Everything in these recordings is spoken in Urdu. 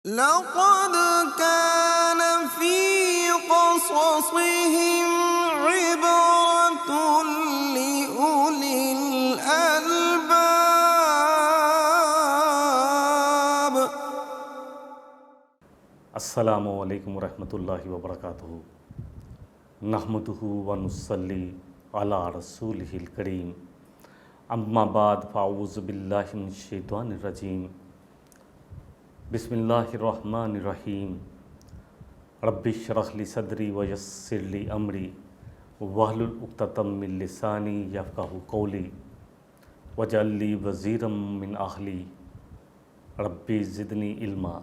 لقد كان في قصصهم عبرة لأولي الألباب. السلام علیکم ورحمۃ اللہ وبرکاتہ. نحمدہ ونصلی علی رسولہ الکریم. اما بعد فاعوذ باللہ من الشیطان الرجیم. بسم اللہ الرحمن الرحیم. رب اشرح لی صدری ویسر لی امری واحلل عقدۃ من لسانی یفقہوا قولی واجعل لی وزیرا من اہلی ربی زدنی علما.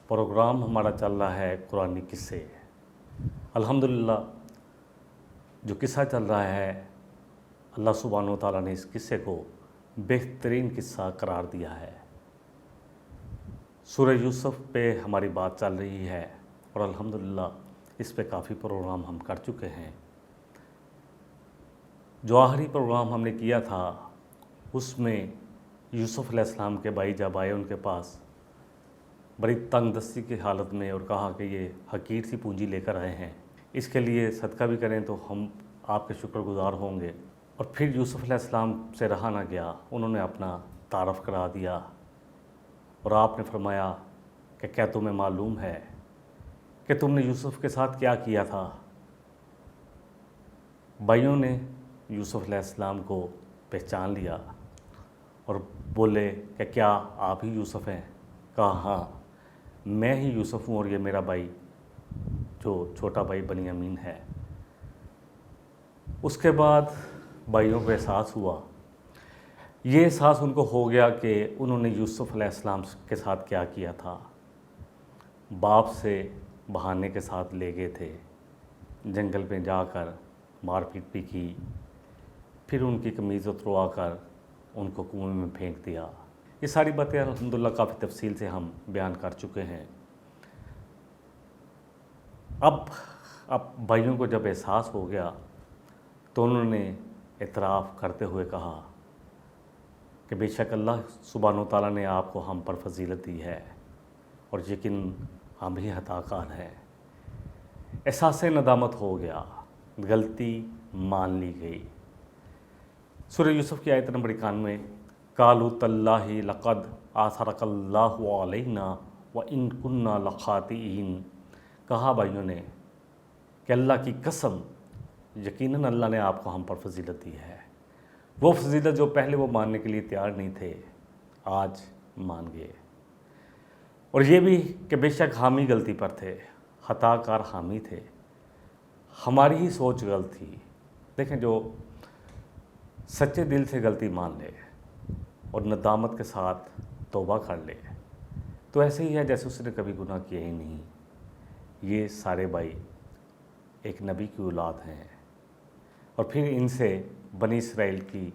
پروگرام ہمارا چل رہا ہے قرآنی قصے. الحمدللہ جو قصہ چل رہا ہے اللہ سبحانہ و تعالیٰ نے اس قصے کو بہترین قصہ قرار دیا ہے. سورہ یوسف پہ ہماری بات چل رہی ہے اور الحمدللہ اس پہ کافی پروگرام ہم کر چکے ہیں. جو آخری پروگرام ہم نے کیا تھا اس میں یوسف علیہ السلام کے بھائی جب آئے ان کے پاس بڑی تنگ دستی کی حالت میں اور کہا کہ یہ حقیر سی پونجی لے کر آئے ہیں، اس کے لیے صدقہ بھی کریں تو ہم آپ کے شکر گزار ہوں گے. اور پھر یوسف علیہ السلام سے رہا نہ گیا، انہوں نے اپنا تعارف کرا دیا اور آپ نے فرمایا کہ کیا تمہیں معلوم ہے کہ تم نے یوسف کے ساتھ کیا کیا تھا؟ بھائیوں نے یوسف علیہ السلام کو پہچان لیا اور بولے کہ کیا آپ ہی یوسف ہیں؟ کہا ہاں میں ہی یوسف ہوں اور یہ میرا بھائی جو چھوٹا بھائی بنیامین ہے. اس کے بعد بھائیوں کو احساس ہوا، یہ احساس ان کو ہو گیا کہ انہوں نے یوسف علیہ السلام کے ساتھ کیا کیا تھا. باپ سے بہانے کے ساتھ لے گئے تھے، جنگل میں جا کر مار پیٹ بھی کی، پھر ان کی قمیض اتروا کر ان کو کنویں میں پھینک دیا. یہ ساری باتیں الحمدللہ کافی تفصیل سے ہم بیان کر چکے ہیں. اب بھائیوں کو جب احساس ہو گیا تو انہوں نے اعتراف کرتے ہوئے کہا کہ بے شک اللہ سبحانہ و تعالیٰ نے آپ کو ہم پر فضیلت دی ہے اور یقین ہم ہی خطا کار ہیں. احساس ندامت ہو گیا، غلطی مان لی گئی. سورہ یوسف کی آیت نمبر 91. قالوا تاللہ لقد آثرک اللہ علینا وإن کنا لخاطئین. کہا بھائیوں نے کہ اللہ کی قسم یقیناً اللہ نے آپ کو ہم پر فضیلت دی ہے. وہ فضیلت جو پہلے وہ ماننے کے لیے تیار نہیں تھے آج مان گئے. اور یہ بھی کہ بے شک ہم ہی غلطی پر تھے، خطا کار ہم ہی تھے، ہماری ہی سوچ غلط تھی. دیکھیں جو سچے دل سے غلطی مان لے اور ندامت کے ساتھ توبہ کر لے تو ایسے ہی ہے جیسے اس نے کبھی گناہ کیا ہی نہیں. یہ سارے بھائی ایک نبی کی اولاد ہیں اور پھر ان سے بنی اسرائیل کی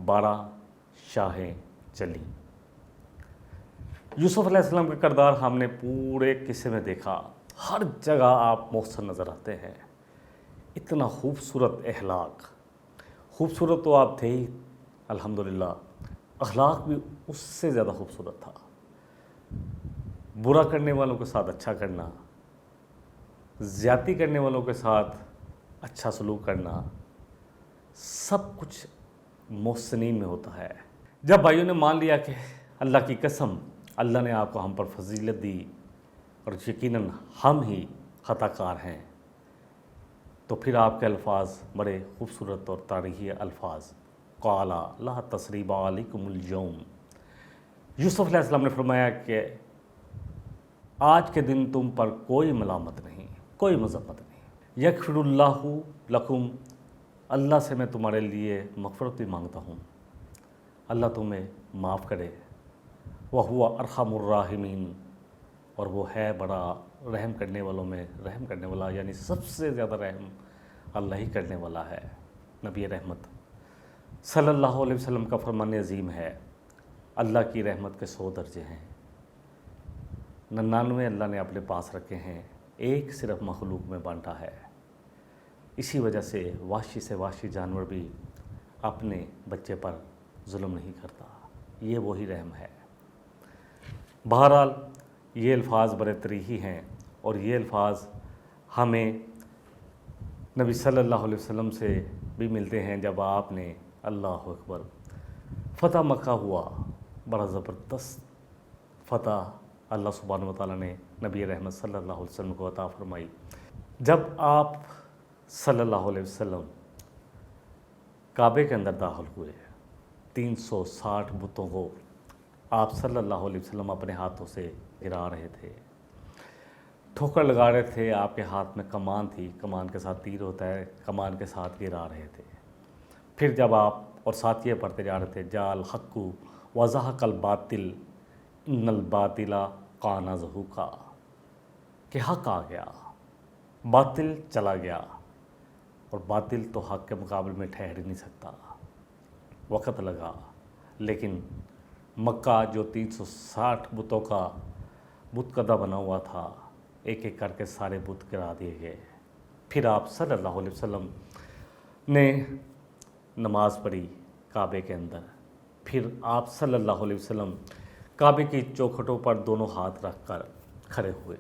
12 شاہیں چلیں. یوسف علیہ السلام کا کردار ہم نے پورے قصے میں دیکھا، ہر جگہ آپ محسن نظر آتے ہیں. اتنا خوبصورت اخلاق، خوبصورت تو آپ تھے ہی الحمدللہ، اخلاق بھی اس سے زیادہ خوبصورت تھا. برا کرنے والوں کے ساتھ اچھا کرنا، زیادتی کرنے والوں کے ساتھ اچھا سلوک کرنا، سب کچھ محسنین میں ہوتا ہے. جب بھائیوں نے مان لیا کہ اللہ کی قسم اللہ نے آپ کو ہم پر فضیلت دی اور یقیناً ہم ہی خطا کار ہیں، تو پھر آپ کے الفاظ بڑے خوبصورت اور تاریخی الفاظ. قال لا تثریب علیکم اليوم. یوسف علیہ السلام نے فرمایا کہ آج کے دن تم پر کوئی ملامت نہیں، کوئی مذمت نہیں. یغفر اللہ لکم. اللہ سے میں تمہارے لیے مغفرت بھی مانگتا ہوں، اللہ تمہیں معاف کرے. وہو ارحم الراحمین. اور وہ ہے بڑا رحم کرنے والوں میں رحم کرنے والا، یعنی سب سے زیادہ رحم اللہ ہی کرنے والا ہے. نبی رحمت صلی اللہ علیہ وسلم کا فرمان عظیم ہے، اللہ کی رحمت کے 100 درجے ہیں، 99 اللہ نے اپنے پاس رکھے ہیں، ایک صرف مخلوق میں بانٹا ہے. اسی وجہ سے وحشی جانور بھی اپنے بچے پر ظلم نہیں کرتا. یہ وہی رحم ہے. بہرحال یہ الفاظ بڑے تریحی ہیں، اور یہ الفاظ ہمیں نبی صلی اللہ علیہ وسلم سے بھی ملتے ہیں جب آپ نے اللہ اکبر فتح مکہ ہوا، بڑا زبردست فتح اللہ سبحانہ و تعالیٰ نے نبی رحمت صلی اللہ علیہ وسلم کو عطا فرمائی۔ جب آپ صلی اللہ علیہ وسلم کعبے کے اندر داخل ہوئے، 360 بتوں کو آپ صلی اللہ علیہ وسلم اپنے ہاتھوں سے گرا رہے تھے، ٹھوکر لگا رہے تھے، آپ کے ہاتھ میں کمان تھی، کمان کے ساتھ تیر ہوتا ہے، کمان کے ساتھ گرا رہے تھے۔ پھر جب آپ اور ساتھ یہ پڑھتے جا رہے تھے جال حق وضحق الباطل ان الباطل کان زہوقا، کہ حق آ گیا، باطل چلا گیا، اور باطل تو حق کے مقابلے میں ٹھہر ہی نہیں سکتا۔ وقت لگا، لیکن مکہ جو 360 بتوں کا بت کدہ بنا ہوا تھا، ایک ایک کر کے سارے بت گرا دیے گئے۔ پھر آپ صلی اللہ علیہ وسلم نے نماز پڑھی کعبے کے اندر۔ پھر آپ صلی اللہ علیہ وسلم کعبے کی چوکھٹوں پر دونوں ہاتھ رکھ کر کھڑے ہوئے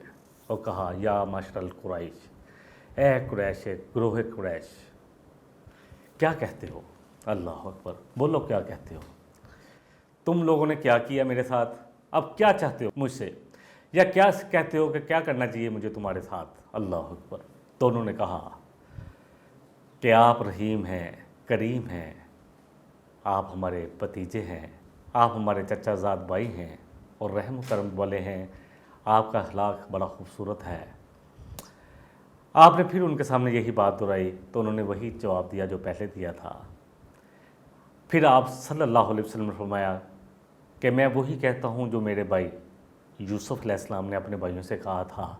اور کہا یا معاشر القریش، اے قریش، گروہ قریش، کیا کہتے ہو؟ اللہ اکبر، بولو کیا کہتے ہو؟ تم لوگوں نے کیا کیا میرے ساتھ؟ اب کیا چاہتے ہو مجھ سے؟ یا کیا کہتے ہو کہ کیا کرنا چاہیے مجھے تمہارے ساتھ؟ اللہ اکبر۔ تو انہوں نے کہا کہ آپ رحیم ہیں، کریم ہیں، آپ ہمارے بھتیجے ہیں، آپ ہمارے چچا زاد بھائی ہیں اور رحم و کرم والے ہیں، آپ کا اخلاق بڑا خوبصورت ہے۔ آپ نے پھر ان کے سامنے یہی بات دہرائی تو انہوں نے وہی جواب دیا جو پہلے دیا تھا۔ پھر آپ صلی اللہ علیہ وسلم نے فرمایا کہ میں وہی کہتا ہوں جو میرے بھائی یوسف علیہ السلام نے اپنے بھائیوں سے کہا تھا،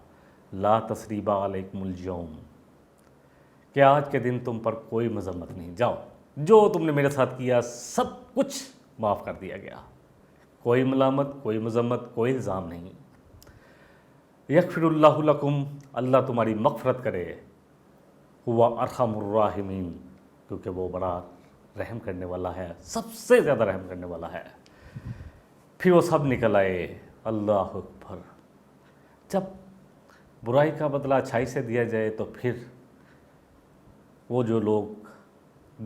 لا تثریب علیکم اليوم، کہ آج کے دن تم پر کوئی مذمت نہیں، جاؤ جو تم نے میرے ساتھ کیا سب کچھ معاف کر دیا گیا، کوئی ملامت، کوئی مذمت، کوئی الزام نہیں۔ یغفر اللہ لکم، اللہ تمہاری مغفرت کرے، ہوا ارحم الراحمین، کیونکہ وہ بڑا رحم کرنے والا ہے، سب سے زیادہ رحم کرنے والا ہے۔ پھر وہ سب نکل آئے، اللہ اکبر۔ جب برائی کا بدلہ اچھائی سے دیا جائے تو پھر وہ جو لوگ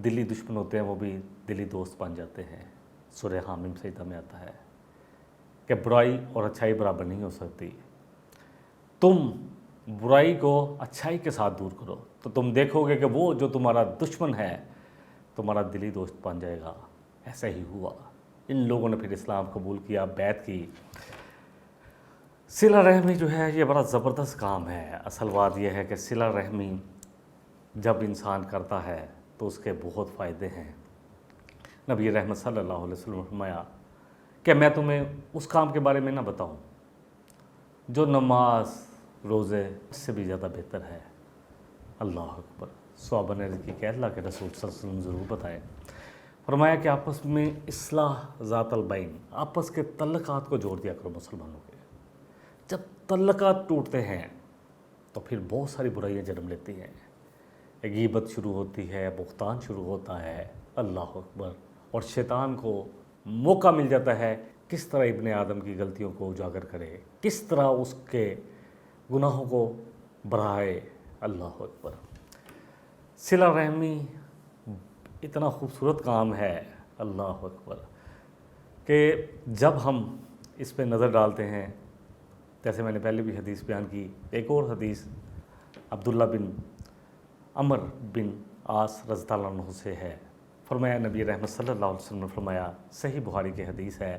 دلی دشمن ہوتے ہیں وہ بھی دلی دوست بن جاتے ہیں۔ سورہ حامیم سجدہ میں آتا ہے کہ برائی اور اچھائی برابر نہیں ہو سکتی۔ تم برائی کو اچھائی کے ساتھ دور کرو تو تم دیکھو گے کہ وہ جو تمہارا دشمن ہے تمہارا دلی دوست بن جائے گا۔ ایسا ہی ہوا، ان لوگوں نے پھر اسلام قبول کیا، بیعت کی۔ صلہ رحمی جو ہے یہ بڑا زبردست کام ہے۔ اصل بات یہ ہے کہ صلہ رحمی جب انسان کرتا ہے تو اس کے بہت فائدے ہیں۔ نبی رحمت صلی اللہ علیہ وسلم نے فرمایا کہ میں تمہیں اس کام کے بارے میں نہ بتاؤں جو نماز روزے سے بھی زیادہ بہتر ہے۔ اللہ اکبر۔ صحابہ نے عرض کی کہ اللہ کے رسول صلی اللہ علیہ وسلم ضرور بتائیں۔ فرمایا کہ آپس میں اصلاح ذات البین، آپس کے تعلقات کو جوڑ دیا کرو مسلمانوں کے۔ جب تعلقات ٹوٹتے ہیں تو پھر بہت ساری برائیاں جنم لیتی ہیں، غیبت شروع ہوتی ہے، بہتان شروع ہوتا ہے، اللہ اکبر، اور شیطان کو موقع مل جاتا ہے کس طرح ابن آدم کی غلطیوں کو اجاگر کرے، کس طرح اس کے گناہوں کو بڑھائے۔ اللہ اکبر۔ صلہ رحمی اتنا خوبصورت کام ہے، اللہ اکبر، کہ جب ہم اس پہ نظر ڈالتے ہیں، جیسے میں نے پہلے بھی حدیث بیان کی، ایک اور حدیث عبداللہ بن عمر بن عاص رضی اللہ عنہ سے ہے۔ فرمایا نبی رحمت صلی اللہ علیہ وسلم نے فرمایا، صحیح بخاری کی حدیث ہے،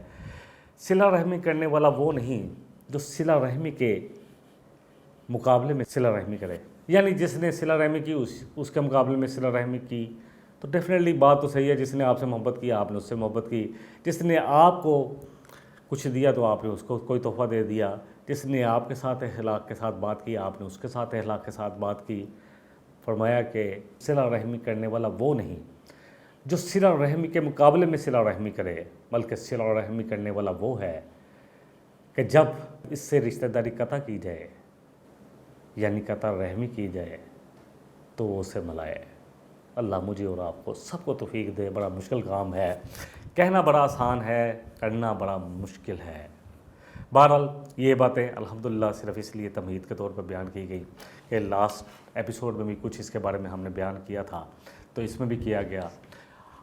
صلہ رحمی کرنے والا وہ نہیں جو صلہ رحمی کے مقابلے میں صلہ رحمی کرے، یعنی جس نے صلہ رحمی کی اس کے مقابلے میں صلہ رحمی کی تو ڈیفینیٹلی بات تو صحیح ہے، جس نے آپ سے محبت کی آپ نے اس سے محبت کی، جس نے آپ کو کچھ دیا تو آپ نے اس کو کوئی تحفہ دے دیا، جس نے آپ کے ساتھ اخلاق کے ساتھ بات کی آپ نے اس کے ساتھ اخلاق کے ساتھ بات کی۔ فرمایا کہ صلہ رحمی کرنے والا وہ نہیں جو صلہ رحمی کے مقابلے میں صلہ رحمی کرے، بلکہ صلہ رحمی کرنے والا وہ ہے کہ جب اس سے رشتہ داری قطع کی جائے، یعنی قطع رحمی کی جائے، تو وہ اسے ملائے۔ اللہ مجھے اور آپ کو سب کو توفیق دے۔ بڑا مشکل کام ہے، کہنا بڑا آسان ہے، کرنا بڑا مشکل ہے۔ بہرحال یہ باتیں الحمدللہ صرف اس لیے تمہید کے طور پر بیان کی گئی کہ لاسٹ ایپیسوڈ میں بھی کچھ اس کے بارے میں ہم نے بیان کیا تھا، تو اس میں بھی کیا گیا۔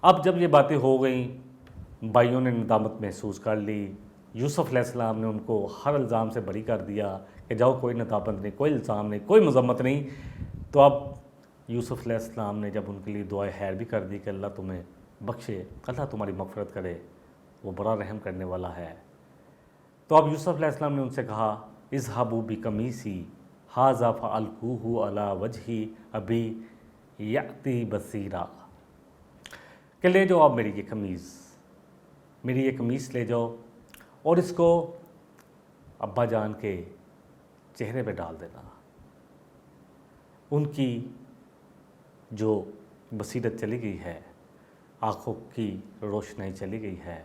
اب جب یہ باتیں ہو گئیں، بھائیوں نے ندامت محسوس کر لی، یوسف علیہ السلام نے ان کو ہر الزام سے بری کر دیا کہ جاؤ کوئی ندامت نہیں، کوئی الزام نہیں، کوئی مذمت نہیں۔ تو اب یوسف علیہ السلام نے جب ان کے لیے دعائے خیر بھی کر دی کہ اللہ تمہیں بخشے، اللہ تمہاری مغفرت کرے، وہ بڑا رحم کرنے والا ہے، تو اب یوسف علیہ السلام نے ان سے کہا اذهبوا بقمیصی ھذا فالقوہ علی وجہ ابی یأتی بصیرا، کہ لے جاؤ آپ میری یہ قمیص لے جاؤ اور اس کو ابا جان کے چہرے پہ ڈال دینا، ان کی جو بصیرت چلی گئی ہے، آنکھوں کی روشنائی چلی گئی ہے،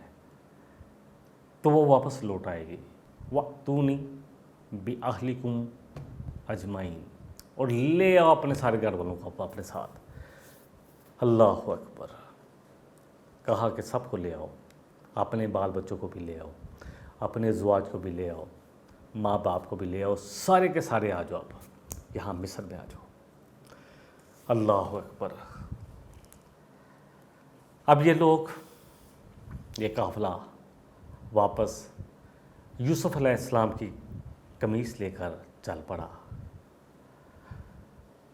تو وہ واپس لوٹ آئے گی۔ وَأْتُونِي بِأَهْلِكُمْ اجمعین، اور لے آؤ اپنے سارے گھر والوں کو اپنے ساتھ۔ اللہ اکبر، کہا کہ سب کو لے آؤ، اپنے بال بچوں کو بھی لے آؤ، اپنے ازواج کو بھی لے آؤ، ماں باپ کو بھی لے آؤ، سارے کے سارے آ جاؤ، اب یہاں مصر میں آ جاؤ۔ اللہ اکبر۔ اب یہ لوگ، یہ قافلہ واپس یوسف علیہ السلام کی قمیص لے کر چل پڑا۔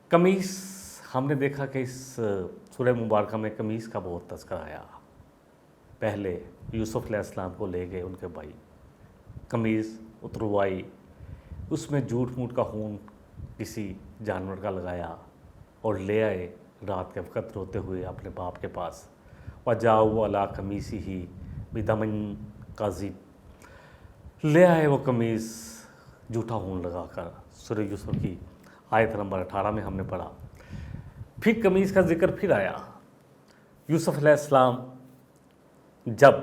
قمیص، ہم نے دیکھا کہ اس سورہ مبارکہ میں قمیص کا بہت تذکرہ آیا۔ پہلے یوسف علیہ السلام کو لے گئے ان کے بھائی، قمیص اتروائی، اس میں جھوٹ موٹ کا خون کسی جانور کا لگایا اور لے آئے رات کے وقت روتے ہوئے اپنے باپ کے پاس۔ وَجَاءُوا عَلَىٰ قَمِيصِهِ بِدَمٍ کاذب، لے آئے وہ قمیص جھوٹا خون لگا کر۔ سورہ یوسف کی آیت نمبر 18 میں ہم نے پڑھا۔ پھر قمیص کا ذکر پھر آیا۔ یوسف علیہ السلام جب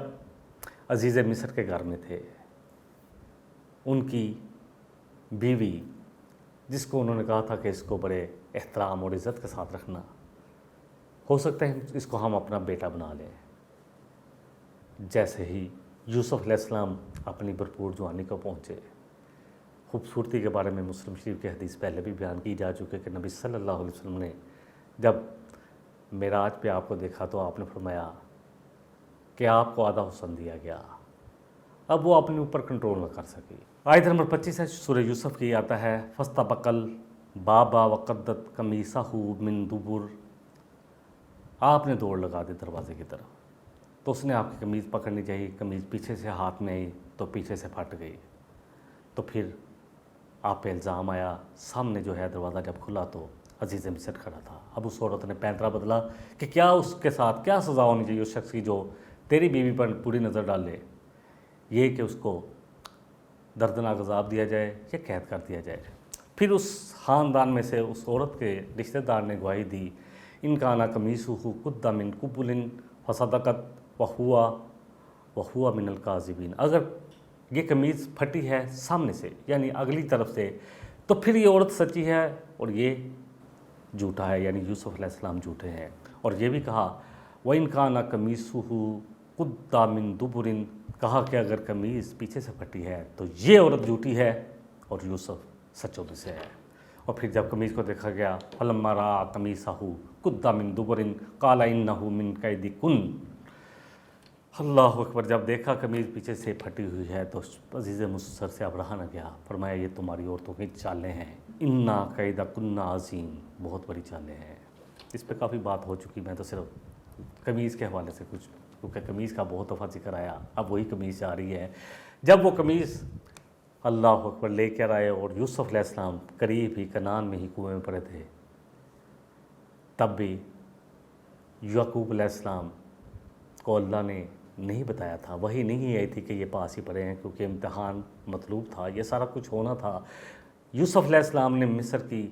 عزیز مصر کے گھر میں تھے، ان کی بیوی، جس کو انہوں نے کہا تھا کہ اس کو بڑے احترام اور عزت کے ساتھ رکھنا، ہو سکتا ہے اس کو ہم اپنا بیٹا بنا لیں، جیسے ہی یوسف علیہ السلام اپنی بھرپور جوانی کو پہنچے۔ خوبصورتی کے بارے میں مسلم شریف کی حدیث پہلے بھی بیان کی جا چکے کہ نبی صلی اللہ علیہ وسلم نے جب معراج پہ آپ کو دیکھا تو آپ نے فرمایا کہ آپ کو آدھا حسن دیا گیا، اب وہ اپنے اوپر کنٹرول نہ کر سکی۔ آیت نمبر 25 ہے سورہ یوسف کی، آتا ہے فَاسْتَبَقَ الْبَابَ وَقَدَّتْ قَمِيصَهُ مِن دُبُرٍ، آپ نے دوڑ لگا دی دروازے کی طرف، تو اس نے آپ کی قمیض پکڑنی چاہیے، قمیض پیچھے سے ہاتھ میں آئی تو پیچھے سے پھٹ گئی، تو پھر آپ پہ الزام آیا۔ سامنے جو ہے دروازہ جب کھلا تو عزیز مصر کھڑا تھا۔ اب اس عورت نے پینترا بدلا کہ کیا اس کے ساتھ کیا سزا ہونی چاہیے اس شخص کی جو تیری بیوی پر پوری نظر ڈال لے، یہ کہ اس کو دردناک عذاب دیا جائے یا قید کر دیا جائے۔ پھر اس خاندان میں سے اس عورت کے رشتہ دار نے گواہی دی، ان کانا قمیصہ قد من قبل فصدقت وہو من الکاذبین، اگر یہ قمیض پھٹی ہے سامنے سے یعنی اگلی طرف سے تو پھر یہ عورت سچی ہے اور یہ جھوٹا ہے، یعنی یوسف علیہ السلام جھوٹے ہیں۔ اور یہ بھی کہا وَإِنْ كَانَ قَمِيصُهُ قُدَّ مِن دُبُرٍ، کہا کہ اگر قمیض پیچھے سے پھٹی ہے تو یہ عورت جھوٹی ہے اور یوسف سچوں میں سے ہے۔ اور پھر جب قمیض کو دیکھا گیا فَلَمَّا رَأَىٰ قَمِيصَهُ قُدَّ مِن دُبُرٍ قَالَ إِنَّهُ مِن كَيْدِكُنَّ، اللہ اکبر، جب دیکھا قمیض پیچھے سے پھٹی ہوئی ہے تو عزیز مصر سے اب رہا نہ گیا، فرمایا یہ تمہاری عورتوں کی چالیں ہیں، اِنَّا كَيْدَكُنَّ عَظِيمٌ، بہت بڑی چالیں ہیں۔ اس پہ کافی بات ہو چکی، میں تو صرف قمیض کے حوالے سے کچھ، کیونکہ قمیض کا بہت دفعہ ذکر آیا، اب وہی قمیض جا رہی ہے۔ جب وہ قمیض اللہ اکبر لے کر آئے اور یوسف علیہ السلام قریب ہی کنعان میں ہی کنویں میں پڑے تھے، تب بھی یعقوب علیہ السلام کو اللہ نے نہیں بتایا تھا، وہی نہیں آئی تھی کہ یہ پاس ہی پڑے ہیں، کیونکہ امتحان مطلوب تھا، یہ سارا کچھ ہونا تھا۔ یوسف علیہ السلام نے مصر کی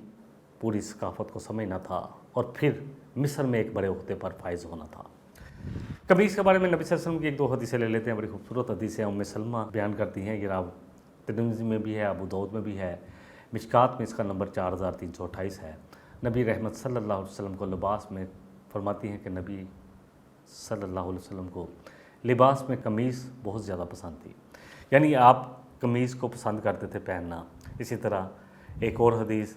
پوری ثقافت کو سمجھنا تھا اور پھر مصر میں ایک بڑے عہدے پر فائز ہونا تھا۔ قمیص کے بارے میں نبی صلی اللہ علیہ وسلم کی ایک دو حدیثیں لے لیتے ہیں، بڑی خوبصورت حدیثیں ام سلمہ بیان کرتی ہیں، یہ راو ترمذی میں بھی ہے، ابو داؤد میں بھی ہے، مشکات میں اس کا نمبر 4328 ہے۔ نبی رحمت صلی اللہ علیہ وسلم کو لباس میں فرماتی ہیں کہ نبی صلی اللہ علیہ وسلم کو لباس میں قمیص بہت زیادہ پسند تھی، یعنی آپ قمیص کو پسند کرتے تھے پہننا۔ اسی طرح ایک اور حدیث،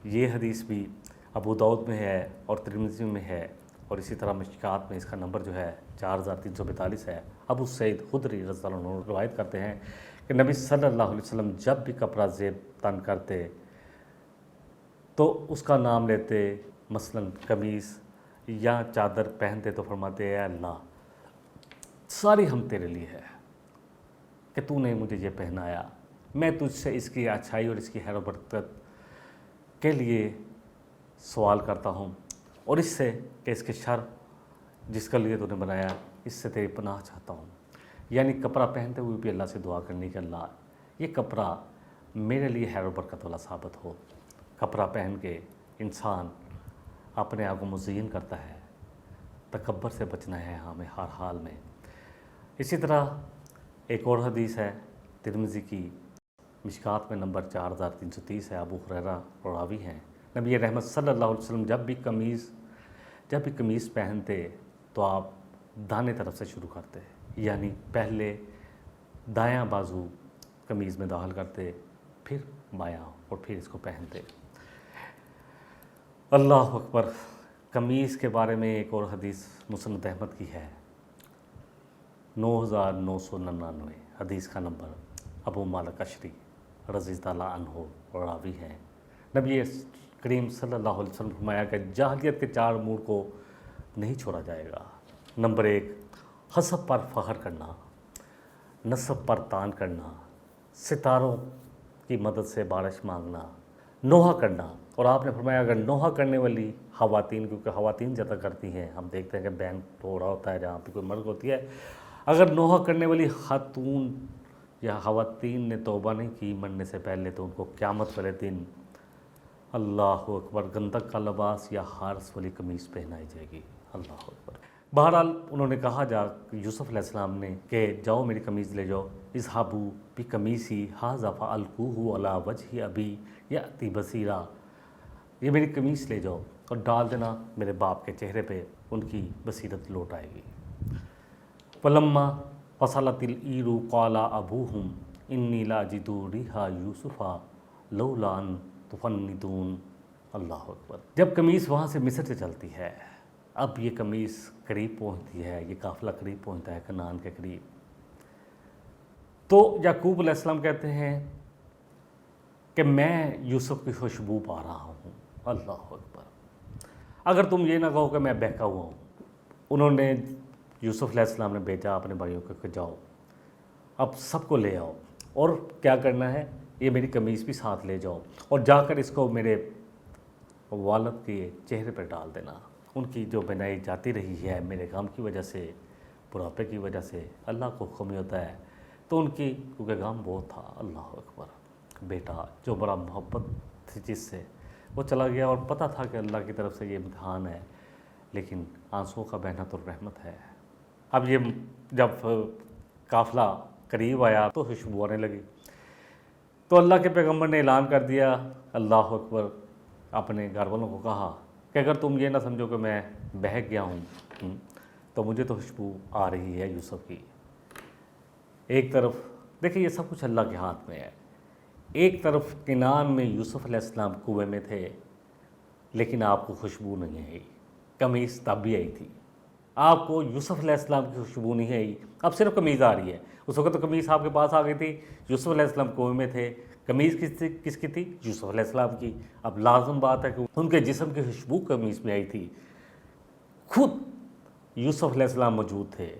یہ حدیث بھی ابو داؤد میں ہے اور ترمذی میں ہے، اور اسی طرح مشکات میں اس کا نمبر جو ہے 4342 ہے۔ ابو سعید خدری رضی اللہ عنہ روایت کرتے ہیں کہ نبی صلی اللہ علیہ وسلم جب بھی کپڑا زیب تن کرتے تو اس کا نام لیتے، مثلا قمیص یا چادر پہنتے تو فرماتے اے اللہ ساری ہم تیرے لیے ہے کہ تو نے مجھے یہ پہنایا، میں تجھ سے اس کی اچھائی اور اس کی خیر و برکت کے لیے سوال کرتا ہوں، اور اس سے کہ اس کے شر جس کے لیے تو نے بنایا اس سے تیری پناہ چاہتا ہوں۔ یعنی کپڑا پہنتے ہوئے بھی اللہ سے دعا کرنی کہ اللہ یہ کپڑا میرے لیے خیر و برکت والا ثابت ہو۔ کپڑا پہن کے انسان اپنے آپ کو مزین کرتا ہے، تکبر سے بچنا ہے ہمیں ہر حال میں۔ اسی طرح ایک اور حدیث ہے ترمذی کی، مشکات میں نمبر 4330 ہے، ابو ہریرہ راوی ہیں، نبی رحمت صلی اللہ علیہ وسلم جب بھی قمیص پہنتے تو آپ دانے طرف سے شروع کرتے، یعنی پہلے دایاں بازو قمیض میں داخل کرتے، پھر بایاں، اور پھر اس کو پہنتے۔ اللہ اکبر۔ قمیص کے بارے میں ایک اور حدیث مسند احمد کی ہے، 9999 حدیث کا نمبر، ابو مالک اشری رضی اللہ عنہ راوی ہیں، نبی کریم صلی اللہ علیہ وسلم فرمایا کہ جاہلیت کے 4 امور کو نہیں چھوڑا جائے گا۔ نمبر 1، حسب پر فخر کرنا، نسب پر تان کرنا، ستاروں کی مدد سے بارش مانگنا، نوحہ کرنا، اور آپ نے فرمایا اگر نوحہ کرنے والی خواتین، کیونکہ خواتین زیادہ کرتی ہیں، ہم دیکھتے ہیں کہ بینک ہو رہا ہوتا ہے جہاں پہ کوئی مرد ہوتی ہے، اگر نوحہ کرنے والی خاتون یا خواتین نے توبہ نہیں کی مرنے سے پہلے تو ان کو قیامت والے دن اللہ اکبر گندک کا لباس یا حارس والی قمیص پہنائی جائے گی۔ اللہ اکبر۔ بہرحال انہوں نے کہا یوسف علیہ السلام نے کہ جاؤ میری قمیض لے جاؤ، اذهبوا بقمیصی ھذا فالقوہ علی وجہ ابی یأتی بصیرا، یہ میری قمیص لے جاؤ اور ڈال دینا میرے باپ کے چہرے پہ، ان کی بصیرت لوٹ آئے گی۔ فلما فصلت العیر قال ابوہم انی لاجد ریح یوسف لولا ان تفندون۔ اللہ اکبر۔ جب قمیص وہاں سے مصر سے چلتی ہے، اب یہ قمیص قریب پہنچتی ہے، یہ قافلہ قریب پہنچتا ہے کنعان کے قریب، تو یعقوب علیہ السلام کہتے ہیں کہ میں یوسف کی خوشبو پا رہا ہوں۔ اللہ اکبر۔ اگر تم یہ نہ کہو کہ میں بہکا ہوا ہوں۔ انہوں نے یوسف علیہ السلام نے بھیجا اپنے بھائیوں کو کہ جاؤ اب سب کو لے آؤ، اور کیا کرنا ہے، یہ میری قمیص بھی ساتھ لے جاؤ اور جا کر اس کو میرے والد کے چہرے پر ڈال دینا۔ ان کی جو بینائی جاتی رہی ہے میرے غم کی وجہ سے، بڑھاپے کی وجہ سے، اللہ کو خمی ہوتا ہے تو ان کی، کیونکہ غم بہت تھا۔ اللہ اکبر۔ بیٹا جو بڑا محبت تھی جس سے، وہ چلا گیا اور پتہ تھا کہ اللہ کی طرف سے یہ امتحان ہے، لیکن آنسوؤں کا بہنا تو رحمت ہے۔ اب یہ جب قافلہ قریب آیا تو خوشبو آنے لگی، تو اللہ کے پیغمبر نے اعلان کر دیا، اللہ اکبر، اپنے گھر والوں کو کہا کہ اگر تم یہ نہ سمجھو کہ میں بہک گیا ہوں تو مجھے تو خوشبو آ رہی ہے یوسف کی۔ ایک طرف دیکھیں یہ سب کچھ اللہ کے ہاتھ میں ہے، ایک طرف کنعان میں یوسف علیہ السلام کنویں میں تھے لیکن آپ کو خوشبو نہیں آئی، قمیص تب بھی آئی تھی، آپ کو یوسف علیہ السلام کی خوشبو نہیں آئی، اب صرف قمیض آ رہی ہے۔ اس وقت تو قمیص آپ کے پاس آ گئی تھی، یوسف علیہ السلام کنویں میں تھے، قمیض کس کی تھی؟ یوسف علیہ السلام کی۔ اب لازم بات ہے کہ ان کے جسم کی خوشبو قمیص میں آئی تھی، خود یوسف علیہ السلام موجود تھے۔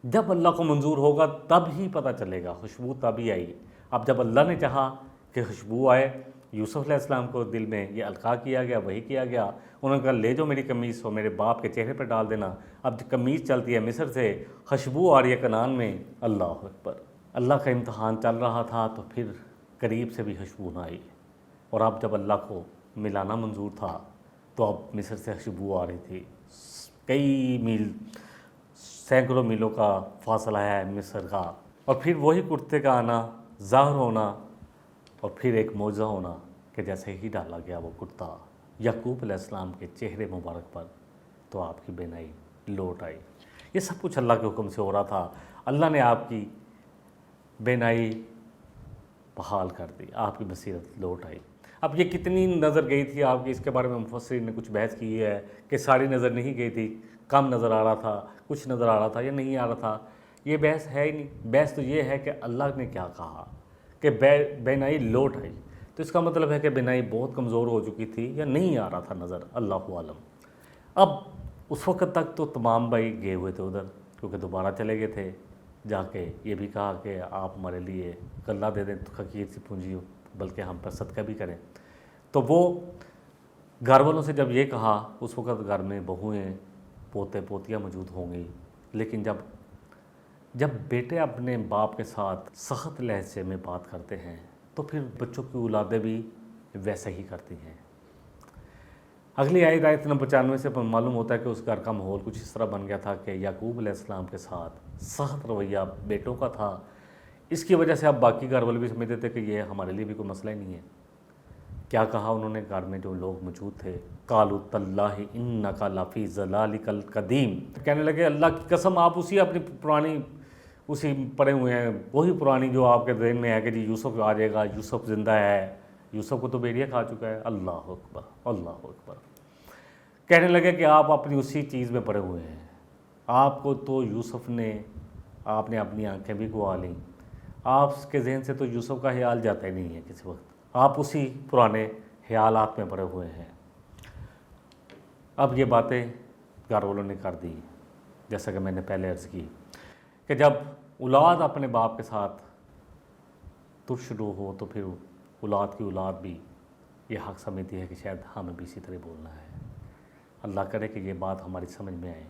جب اللہ کو منظور ہوگا تب ہی پتہ چلے گا، خوشبو تب ہی آئی۔ اب جب اللہ نے چاہا کہ خوشبو آئے، یوسف علیہ السلام کو دل میں یہ القاء کیا گیا، وہی کیا گیا، انہوں نے کہا لے جاؤ میری قمیص اور میرے باپ کے چہرے پر ڈال دینا۔ اب قمیص چلتی ہے مصر سے، خوشبو آ رہی ہے کنعان میں۔ اللہ اکبر۔ اللہ کا امتحان چل رہا تھا تو پھر قریب سے بھی خوشبو نہ آئی، اور اب جب اللہ کو ملانا منظور تھا تو اب مصر سے خوشبو آ رہی تھی۔ کئی میل، سینکڑوں میلوں کا فاصلہ ہے مصر کا، اور پھر وہی کرتے کا آنا، ظاہر ہونا، اور پھر ایک معجزہ ہونا کہ جیسے ہی ڈالا گیا وہ کرتا یعقوب علیہ السلام کے چہرے مبارک پر تو آپ کی بینائی لوٹ آئی۔ یہ سب کچھ اللہ کے حکم سے ہو رہا تھا۔ اللہ نے آپ کی بینائی بحال کر دی، آپ کی بصیرت لوٹ آئی۔ اب یہ کتنی نظر گئی تھی آپ کی، اس کے بارے میں مفسرین نے کچھ بحث کی ہے کہ ساری نظر نہیں گئی تھی، کم نظر آ رہا تھا، کچھ نظر آ رہا تھا یا نہیں آ رہا تھا، یہ بحث ہے ہی نہیں۔ بحث تو یہ ہے کہ اللہ نے کیا کہا کہ بینائی لوٹ آئی، تو اس کا مطلب ہے کہ بینائی بہت کمزور ہو چکی تھی یا نہیں آ رہا تھا نظر، اللہ عالم۔ اب اس وقت تک تو تمام بھائی گئے ہوئے تھے ادھر، کیونکہ دوبارہ چلے گئے تھے، جا کے یہ بھی کہا کہ آپ ہمارے لیے غلہ دے دیں حقیر سی پونجی، بلکہ ہم پر صدقہ بھی کریں۔ تو وہ گھر والوں سے جب یہ کہا، اس وقت گھر میں بہویں پوتے پوتیاں موجود ہوں گی، لیکن جب بیٹے اپنے باپ کے ساتھ سخت لہجے میں بات کرتے ہیں تو پھر بچوں کی اولادیں بھی ویسا ہی کرتی ہیں۔ اگلی آیت نمبر 95 سے معلوم ہوتا ہے کہ اس گھر کا ماحول کچھ اس طرح بن گیا تھا کہ یعقوب علیہ السلام کے ساتھ سخت رویہ بیٹوں کا تھا۔ اس کی وجہ سے اب باقی گھر والے بھی سمجھتے تھے کہ یہ ہمارے لیے بھی کوئی مسئلہ ہی نہیں ہے۔ کیا کہا انہوں نے گھر میں جو لوگ موجود تھے؟ قالوا تاللہ انک لفی ضلالک القدیم، کہنے لگے اللہ کی قسم آپ اسی پڑے ہوئے ہیں، وہی پرانی جو آپ کے ذہن میں ہے کہ جی یوسف آ جائے گا، یوسف زندہ ہے، یوسف کو تو بھیڑیا کھا چکا ہے۔ اللہ اکبر، اللہ اکبر۔ کہنے لگے کہ آپ اپنی اسی چیز میں پڑے ہوئے ہیں، آپ کو تو یوسف نے، آپ نے اپنی آنکھیں بھی گوا لیں، آپ کے ذہن سے تو یوسف کا خیال جاتا ہی نہیں ہے کسی وقت، آپ اسی پرانے خیالات میں پڑے ہوئے ہیں۔ اب یہ باتیں گھر والوں نے کر دی، جیسا کہ میں نے پہلے عرض کی کہ جب اولاد اپنے باپ کے ساتھ شروع ہو تو پھر اولاد کی اولاد بھی یہ حق سمجھتی ہے کہ شاید ہمیں بھی اسی طرح بولنا ہے۔ اللہ کرے کہ یہ بات ہماری سمجھ میں آئے،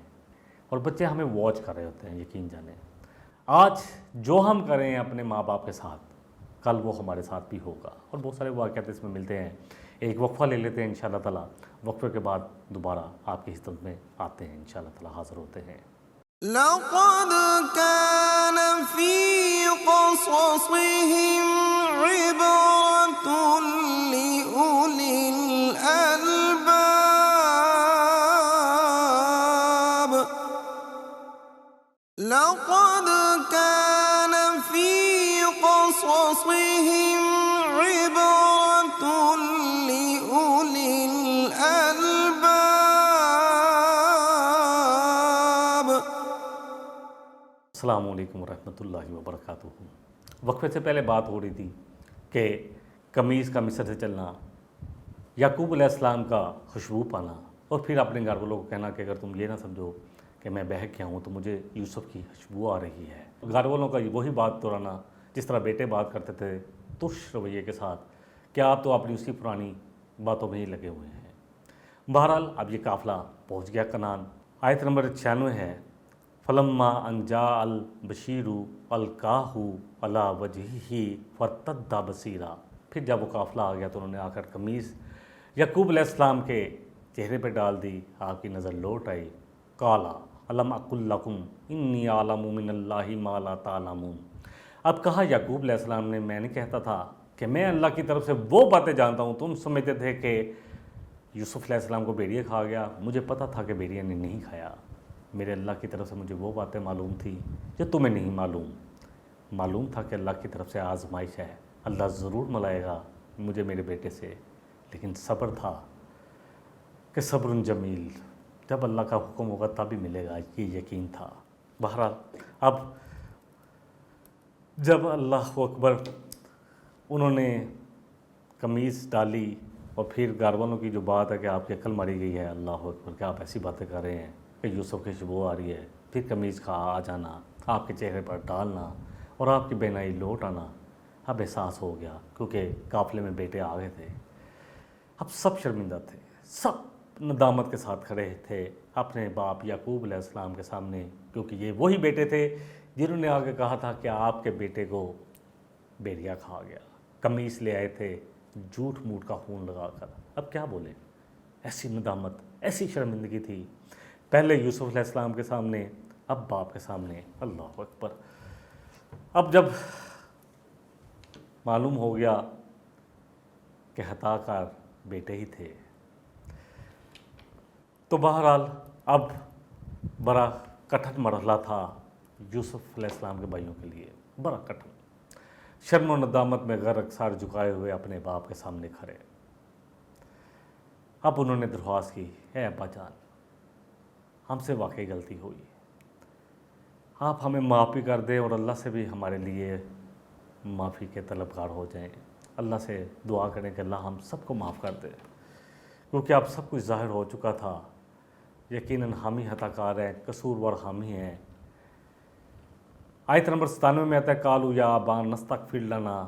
اور بچے ہمیں واچ کر رہے ہوتے ہیں، یقین جانیں آج جو ہم کریں اپنے ماں باپ کے ساتھ کل وہ ہمارے ساتھ بھی ہوگا، اور بہت سارے واقعات اس میں ملتے ہیں۔ ایک وقفہ لے لیتے ہیں انشاءاللہ تعالیٰ، وقفے کے بعد دوبارہ آپ کی خدمت میں آتے ہیں، انشاءاللہ تعالیٰ حاضر ہوتے ہیں۔ لقد كان في قصصهم عبرة لأولي الألباب لقد كان في قصصهم عبرة لأولي الألباب۔ السلام علیکم ورحمۃ اللہ وبرکاتہ۔ وقفے سے پہلے بات ہو رہی تھی کہ قمیص کا مصر سے چلنا، یعقوب علیہ السلام کا خوشبو پانا، اور پھر اپنے گھر والوں کو کہنا کہ اگر تم یہ نہ سمجھو کہ میں بہک گیا ہوں تو مجھے یوسف کی خوشبو آ رہی ہے۔ گھر والوں کا وہی بات دہرانا جس طرح بیٹے بات کرتے تھے ترش رویے کے ساتھ کہ آپ تو اپنی اسی پرانی باتوں میں ہی لگے ہوئے ہیں۔ بہرحال اب یہ قافلہ پہنچ گیا کنعان۔ آیت نمبر 96 ہے، فلما ان جاء البشیر القاہ علی وجہہ فارتد بصیرا۔ پھر جب وہ قافلہ آ گیا تو انہوں نے آ کر قمیص یعقوب علیہ السلام کے چہرے پہ ڈال دی، آپ کی نظر لوٹ آئی۔ قال الم اقل لکم انی اعلم من اللہ ما لا تعلمون۔ اب کہا یعقوب علیہ السلام نے، میں نہیں کہتا تھا کہ میں اللہ کی طرف سے وہ باتیں جانتا ہوں، تم سمجھتے تھے کہ یوسف علیہ السلام کو بھیڑیا کھا گیا، مجھے پتہ تھا کہ بھیڑیا نے نہیں کھایا، میرے اللہ کی طرف سے مجھے وہ باتیں معلوم تھی جو تمہیں نہیں معلوم تھا کہ اللہ کی طرف سے آزمائش ہے، اللہ ضرور ملائے گا مجھے میرے بیٹے سے، لیکن صبر تھا کہ صبر جمیل، جب اللہ کا حکم ہوگا تب ہی ملے گا، یہ یقین تھا۔ بہرحال اب جب اللہ اکبر انہوں نے قمیص ڈالی، اور پھر گھر والوں کی جو بات ہے کہ آپ کی عقل ماری گئی ہے، اللہ اکبر کہ آپ ایسی باتیں کر رہے ہیں کہ یوسف کی خوشبو آ رہی ہے، پھر قمیص کا آ جانا، آپ کے چہرے پر ڈالنا اور آپ کی بینائی لوٹ آنا، اب احساس ہو گیا کیونکہ قافلے میں بیٹے آ گئے تھے۔ اب سب شرمندہ تھے، سب ندامت کے ساتھ کھڑے تھے اپنے باپ یعقوب علیہ السلام کے سامنے، کیونکہ یہ وہی بیٹے تھے جنہوں نے آگے کہا تھا کہ آپ کے بیٹے کو بھیڑیا کھا گیا، قمیص لے آئے تھے جھوٹ موٹ کا خون لگا کر۔ اب کیا بولیں، ایسی ندامت، ایسی شرمندگی تھی، پہلے یوسف علیہ السلام کے سامنے، اب باپ کے سامنے، اللہ اکبر۔ اب جب معلوم ہو گیا کہ خطا کار بیٹے ہی تھے تو بہرحال اب بڑا کٹھن مرحلہ تھا یوسف علیہ السلام کے بھائیوں کے لیے، بڑا کٹھن۔ شرم و ندامت میں غرق سر جھکائے ہوئے اپنے باپ کے سامنے کھڑے۔ اب انہوں نے درخواست کی، اے ابا جان، ہم سے واقعی غلطی ہوئی، آپ ہمیں معاف بھی کر دیں اور اللہ سے بھی ہمارے لیے معافی کے طلبگار ہو جائیں۔ اللہ سے دعا کریں کہ اللہ ہم سب کو معاف کر دے، کیونکہ اب سب کچھ ظاہر ہو چکا تھا۔ یقیناً ہم ہی خطا کار ہیں، قصوروار ہم ہی ہیں۔ آیت نمبر 97 میں آتا ہے، قالوا یا ابانا نستغفر لنا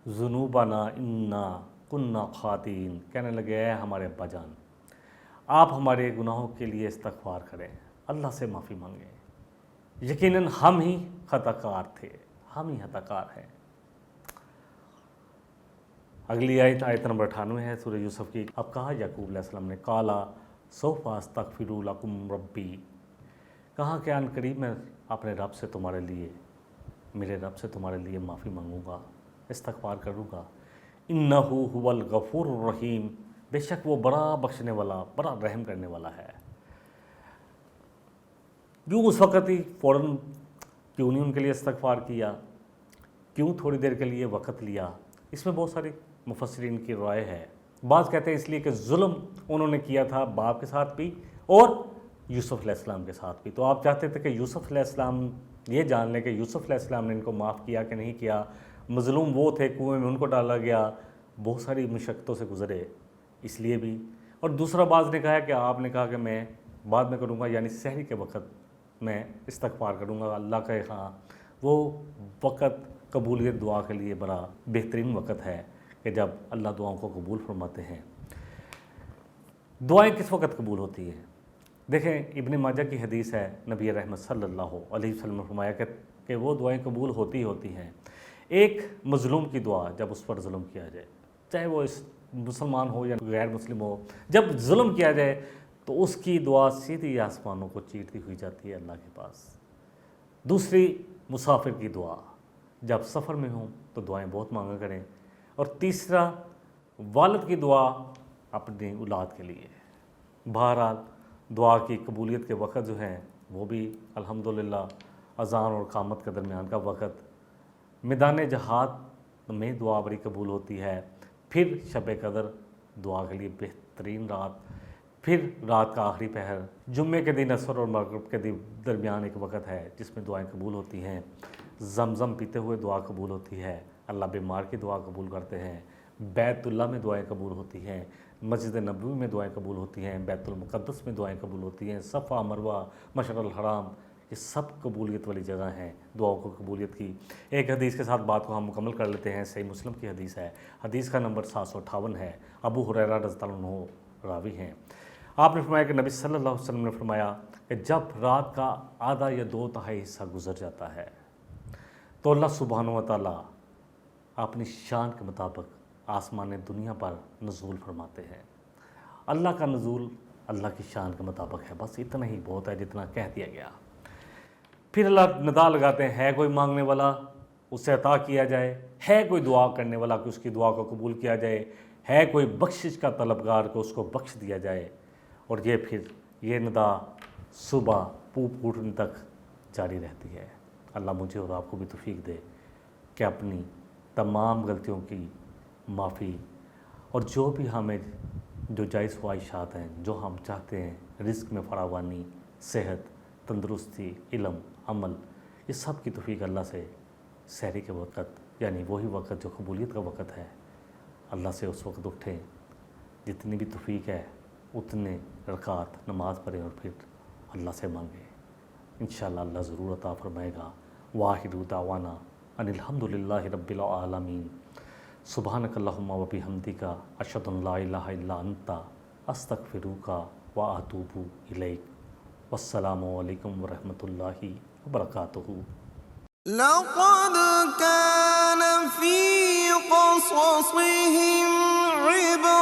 ذنوبنا انا کنا خاطئین، کہنے لگے اے ہمارے ابا جان، آپ ہمارے گناہوں کے لیے استغفار کریں، اللہ سے معافی مانگیں، یقیناً ہم ہی خطا کار تھے، ہم ہی خطا کار ہیں۔ اگلی آیت آیت نمبر 98 ہے سورہ یوسف کی۔ اب کہا یعقوب علیہ السلام نے، قالا سوف استغفر لکم ربی، کہا کہ ان قریب میں اپنے رب سے تمہارے لیے، میرے رب سے تمہارے لیے معافی مانگوں گا، استغفار کروں گا۔ انہ هو الغفور الرحیم، بے شک وہ بڑا بخشنے والا، بڑا رحم کرنے والا ہے۔ کیوں اس وقت ہی فوراً کیوں نہیں ان کے لیے استغفار کیا؟ کیوں تھوڑی دیر کے لیے وقت لیا؟ اس میں بہت ساری مفسرین کی رائے ہے۔ بعض کہتے ہیں اس لیے کہ ظلم انہوں نے کیا تھا باپ کے ساتھ بھی اور یوسف علیہ السلام کے ساتھ بھی، تو آپ چاہتے تھے کہ یوسف علیہ السلام یہ جان لیں کہ یوسف علیہ السلام نے ان کو معاف کیا کہ نہیں کیا۔ مظلوم وہ تھے، کنویں میں ان کو ڈالا گیا، بہت ساری مشقتوں سے گزرے، اس لیے بھی۔ اور دوسرا بعض نے کہا کہ آپ نے کہا کہ میں بعد میں کروں گا، یعنی سحری کے وقت میں استغفار کروں گا اللہ کا، ہاں وہ وقت قبولیت دعا کے لیے بڑا بہترین وقت ہے کہ جب اللہ دعاؤں کو قبول فرماتے ہیں۔ دعائیں کس وقت قبول ہوتی ہیں؟ دیکھیں ابن ماجہ کی حدیث ہے، نبی رحمت صلی اللہ علیہ وسلم نے فرمایا کہ وہ دعائیں قبول ہوتی ہیں۔ ایک مظلوم کی دعا جب اس پر ظلم کیا جائے، چاہے وہ مسلمان ہو یا غیر مسلم ہو، جب ظلم کیا جائے تو اس کی دعا سیدھی آسمانوں کو چیرتی ہوئی جاتی ہے اللہ کے پاس۔ دوسری مسافر کی دعا، جب سفر میں ہوں تو دعائیں بہت مانگا کریں۔ اور تیسرا والد کی دعا اپنی اولاد کے لیے۔ بہرحال دعا کی قبولیت کے وقت جو ہیں وہ بھی الحمدللہ اذان اور قامت کے درمیان کا وقت، میدان جہاد میں دعا بڑی قبول ہوتی ہے، پھر شب قدر دعا کے لیے بہترین رات، پھر رات کا آخری پہر، جمعے کے دن عصر اور مغرب کے درمیان ایک وقت ہے جس میں دعائیں قبول ہوتی ہیں۔ زمزم پیتے ہوئے دعا قبول ہوتی ہے، اللہ بیمار کی دعا قبول کرتے ہیں، بیت اللہ میں دعائیں قبول ہوتی ہیں، مسجد نبوی میں دعائیں قبول ہوتی ہیں، بیت المقدس میں دعائیں قبول ہوتی ہیں، صفا مروہ مشعر الحرام، یہ سب قبولیت والی جگہ ہیں دعاؤں کو قبولیت کی۔ ایک حدیث کے ساتھ بات کو ہم مکمل کر لیتے ہیں، صحیح مسلم کی حدیث ہے، حدیث کا نمبر 758 ہے، ابو ہریرہ رضی اللہ عنہ راوی ہیں۔ آپ نے فرمایا کہ نبی صلی اللہ علیہ وسلم نے فرمایا کہ جب رات کا آدھا یا 2/3 حصہ گزر جاتا ہے تو اللہ سبحانہ و تعالیٰ اپنی شان کے مطابق آسمان دنیا پر نزول فرماتے ہیں۔ اللہ کا نزول اللہ کی شان کے مطابق ہے، بس اتنا ہی بہت ہے جتنا کہہ دیا گیا۔ پھر اللہ ندا لگاتے ہیں، ہے کوئی مانگنے والا اسے عطا کیا جائے، ہے کوئی دعا کرنے والا کہ اس کی دعا کو قبول کیا جائے، ہے کوئی بخشش کا طلبگار کہ اس کو بخش دیا جائے۔ اور یہ پھر یہ ندا صبح پھوٹ اٹھنے تک جاری رہتی ہے۔ اللہ مجھے اور آپ کو بھی توفیق دے کہ اپنی تمام غلطیوں کی معافی اور جو بھی ہمیں جو جائز خواہشات ہیں، جو ہم چاہتے ہیں، رزق میں فراوانی، صحت، تندرستی، علم، عمل، یہ سب کی توفیق اللہ سے سحری کے وقت، یعنی وہی وقت جو قبولیت کا وقت ہے، اللہ سے اس وقت اٹھیں، جتنی بھی توفیق ہے اتنے رکعت نماز پڑھیں اور پھر اللہ سے مانگیں، انشاءاللہ اللہ ضرور عطا فرمائے گا۔ واخر دعوانا ان الحمدللہ رب العالمین، سبحانک اللہم و بحمدک، اشہد ان لا الہ الا انت، استغفرک و اتوب الیک۔ والسلام علیکم ورحمۃ اللہ وبرکاتہ۔ لقد كان في قصصهم عبرة